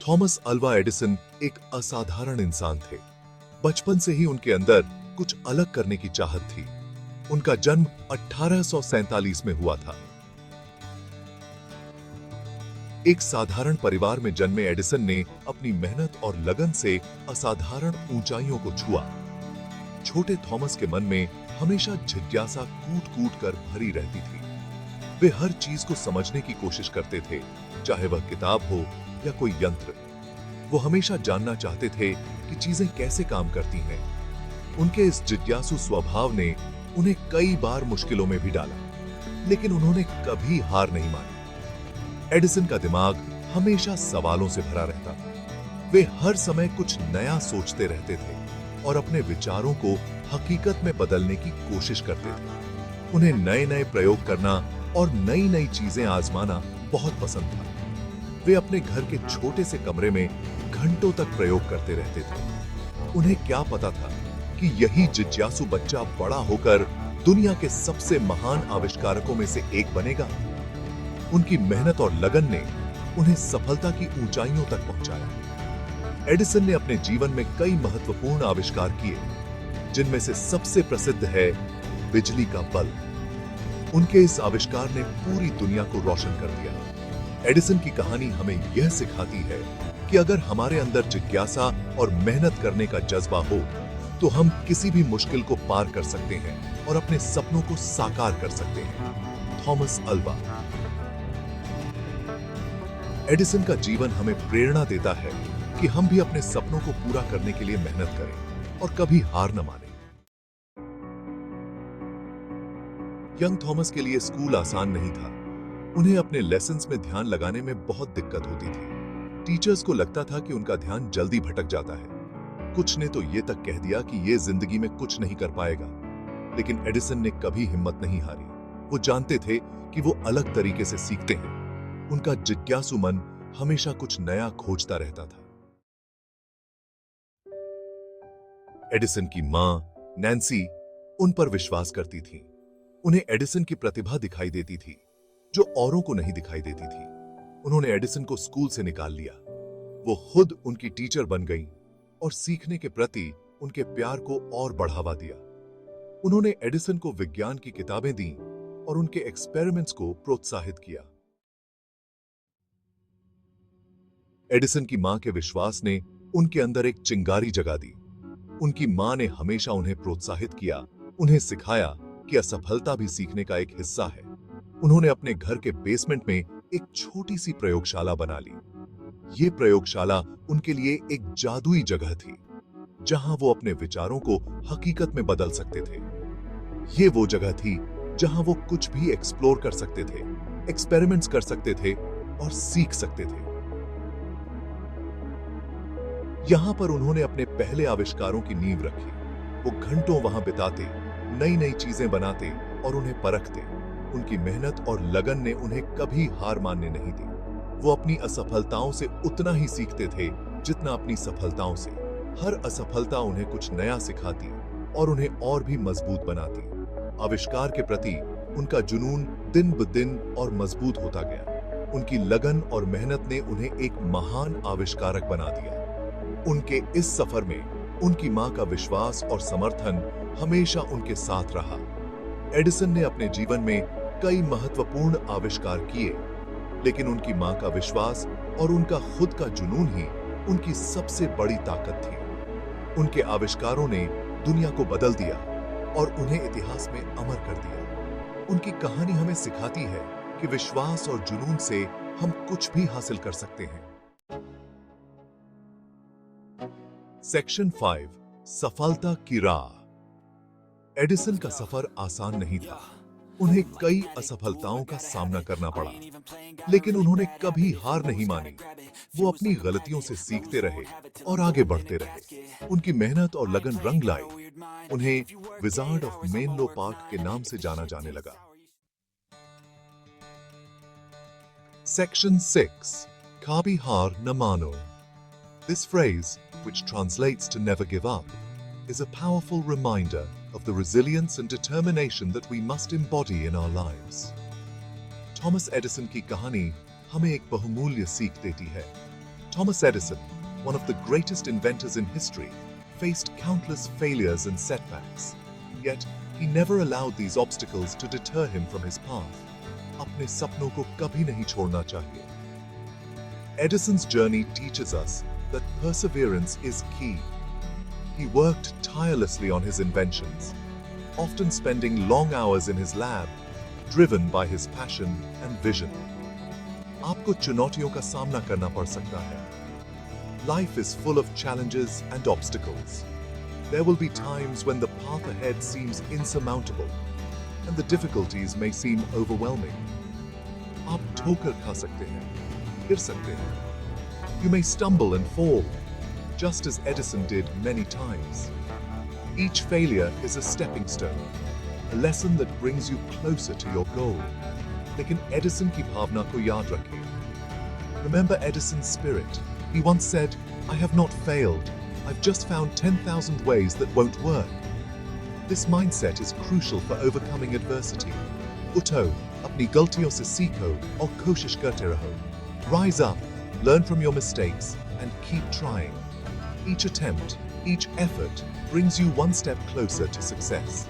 Thomas Alva Edison एक असाधारण इंसान थे। बचपन से ही उनके अंदर कुछ अलग करने की चाहत थी। उनका जन्म 1847 में हुआ था। एक साधारण परिवार में जन्मे एडिसन ने अपनी मेहनत और लगन से असाधारण ऊंचाइयों को छुआ। छोटे थॉमस के मन में हमेशा जिज्ञासा कूट-कूट कर भरी रहती थी। वे हर चीज को समझने की कोशिश करते थे, चाहे वह किताब हो या कोई यंत्र। वो हमेशा जानना चाहते थे कि चीजें कैसे काम करती हैं। उनके इस जिज्ञासु स्वभाव ने उन्हें कई बार मुश्किलों में भी डाला, लेकिन उन्होंने कभी हार नहीं मानी। एडिसन का दिमाग हमेशा सवालों से भरा रहता था। वे हर समय कुछ नया सोचते रहते थे और अपने विचारों को हकीकत में बदलने की कोशिश करते थे। उन्हें नए-नए प्रयोग करना और नई-नई चीजें आजमाना बहुत पसंद था। वे अपने घर के छोटे से कमरे में घंटों तक प्रयोग करते रहते थे। उन्हें क्या पता था कि यही जिज्ञासु बच्चा बड़ा होकर दुनिया के सबसे महान आविष्कारकों में से एक बनेगा। उनकी मेहनत और लगन ने उन्हें सफलता की ऊंचाइयों तक पहुंचाया। एडिसन ने अपने जीवन में कई महत्वपूर्ण आविष्कार किए, जिनमें से सबसे प्रसिद्ध है बिजली का बल्ब। उनके इस आविष्कार ने पूरी दुनिया को रोशन कर दिया। एडिसन की कहानी हमें यह सिखाती है कि अगर हमारे अंदर जिज्ञासा और मेहनत करने का जज्बा हो, तो हम किसी भी मुश्किल को पार कर सकते हैं और अपने सपनों को साकार कर सकते हैं। थॉमस अल्वा एडिसन का जीवन हमें प्रेरणा देता है कि हम भी अपने सपनों को पूरा करने के लिए मेहनत करें और कभी हार न मानें। यंग थॉमस के लिए स्कूल आसान नहीं था। उन्हें अपने लेसन्स में ध्यान लगाने में बहुत दिक्कत होती थी। टीचर्स को लगता था कि उनका ध्यान जल्दी भटक जाता है। कुछ ने तो ये तक कह दिया कि ये जिंदगी में कुछ नहीं कर पाएगा। लेकिन एडिसन ने कभी हिम्मत नहीं हारी। वो जानते थे कि वो अलग तरीके से सीखते हैं। उनका जिज्ञासु मन हमेशा कुछ नया खोजता रहता था। एडिसन की मां नैन्सी उन पर विश्वास करती थी। उन्हें एडिसन की प्रतिभा दिखाई देती थी, जो औरों को नहीं दिखाई देती थी। उन्होंने एडिसन को स्कूल से निकाल लिया। वो खुद उनकी टीचर बन गईं और सीखने के प्रति उनके प्यार को और बढ़ावा दिया। उन्होंने एडिसन को विज्ञान की किताबें दी और उनके एक्सपेरिमेंट्स को प्रोत्साहित किया। एडिसन की मां के विश्वास ने उनके अंदर एक चिंगारी जगा दी। उनकी मां ने हमेशा उन्हें प्रोत्साहित किया, उन्हें सिखाया कि असफलता भी सीखने का एक हिस्सा है। उन्होंने अपने घर के बेसमेंट में एक छोटी सी प्रयोगशाला बना ली। ये प्रयोगशाला उनके लिए एक जादुई जगह थी, जहां वो अपने विचारों को हकीकत में बदल सकते थे। ये वो जगह थी जहां वो कुछ भी एक्सप्लोर कर सकते थे, एक्सपेरिमेंट्स कर सकते थे और सीख सकते थे। यहां पर उन्होंने अपने पहले आविष्कारों की नींव रखी। वो घंटों वहां बिताते, नई नई चीजें बनाते और उन्हें परखते। उनकी मेहनत और लगन ने उन्हें कभी हार मानने नहीं दी। वो अपनी असफलताओं से उतना ही सीखते थे जितना अपनी सफलताओं से। हर असफलता उन्हें कुछ नया सिखाती और उन्हें और भी मजबूत बनाती। आविष्कार के प्रति उनका जुनून दिन ब दिन और मजबूत होता गया। उनकी लगन और मेहनत ने उन्हें एक महान आविष्कारक बना दिया। उनके इस सफर में उनकी मां का विश्वास और समर्थन हमेशा उनके साथ रहा। एडिसन ने अपने जीवन में कई महत्वपूर्ण आविष्कार किए, लेकिन उनकी मां का विश्वास और उनका खुद का जुनून ही उनकी सबसे बड़ी ताकत थी। उनके आविष्कारों ने दुनिया को बदल दिया और उन्हें इतिहास में अमर कर दिया। उनकी कहानी हमें सिखाती है कि विश्वास और जुनून से हम कुछ भी हासिल कर सकते हैं। सेक्शन 5, सफलता की राह। एडिसन का सफर आसान नहीं था। उन्हें कई असफलताओं का सामना करना पड़ा, लेकिन उन्होंने कभी हार नहीं मानी। वो अपनी गलतियों से सीखते रहे और आगे बढ़ते रहे। उनकी मेहनत और लगन रंग लाई। उन्हें विजार्ड ऑफ मेनलो पार्क के नाम से जाना जाने लगा। सेक्शन 6, कभी हार न मानो। This phrase, which translates to never give up, is a powerful reminder of the resilience and determination that we must embody in our lives. Thomas Edison की कहानी हमें एक बहुमूल्य सीख देती है। Thomas Edison, one of the greatest inventors in history, faced countless failures and setbacks. Yet, he never allowed these obstacles to deter him from his path. अपने सपनों को कभी नहीं छोड़ना चाहिए. Edison's journey teaches us that perseverance is key. He worked tirelessly on his inventions, often spending long hours in his lab, driven by his passion and vision. आपको चुनौतियों का सामना करना पड़ सकता है. Life is full of challenges and obstacles. There will be times when the path ahead seems insurmountable, and the difficulties may seem overwhelming. आप ठोकर खा सकते हैं, गिर सकते हैं. You may stumble and fall, just as Edison did many times. Each failure is a stepping stone, a lesson that brings you closer to your goal. लेकिन Edison की भावना को याद रखें. Remember Edison's spirit. He once said, "I have not failed. I've just found 10,000 ways that won't work." This mindset is crucial for overcoming adversity. उठो, अपनी गलतियों से सीखो और कोशिश करते रहो. Rise up, learn from your mistakes, and keep trying. Each attempt, each effort brings you one step closer to success.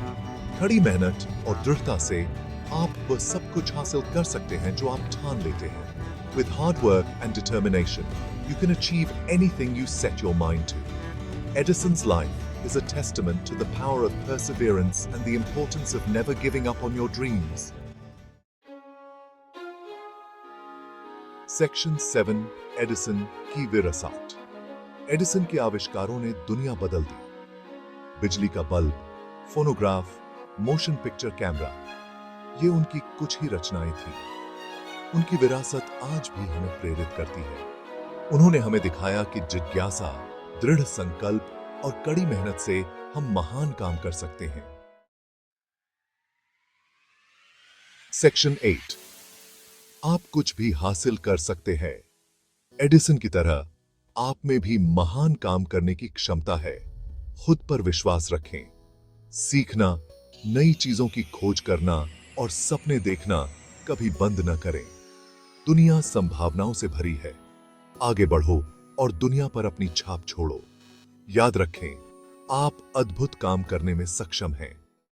कड़ी मेहनत और दृढ़ता से आप वह सब कुछ हासिल कर सकते हैं जो आप ठान लेते हैं. With hard work and determination, you can achieve anything you set your mind to. Edison's life is a testament to the power of perseverance and the importance of never giving up on your dreams. Section 7. Edison की विरासत. Edison के आविष्कारों ने दुनिया बदल दी. बिजली का bulb, phonograph, motion picture camera, ये उनकी कुछ ही रचनाएं थीं. उनकी विरासत आज भी हमें प्रेरित करती है. उन्होंने हमें दिखाया कि जिज्ञासा, दृढ़ संकल्प और कड़ी मेहनत से हम महान काम कर सकते हैं. सेक्शन 8. आप कुछ भी हासिल कर सकते हैं. एडिसन की तरह आप में भी महान काम करने की क्षमता है. खुद पर विश्वास रखें. सीखना, नई चीजों की खोज करना और सपने देखना कभी बंद न करें. दुनिया संभावनाओं से भरी है. आगे बढ़ो और दुनिया पर अपनी छाप छोड़ो. याद रखें, आप अद्भुत काम करने में सक्षम हैं.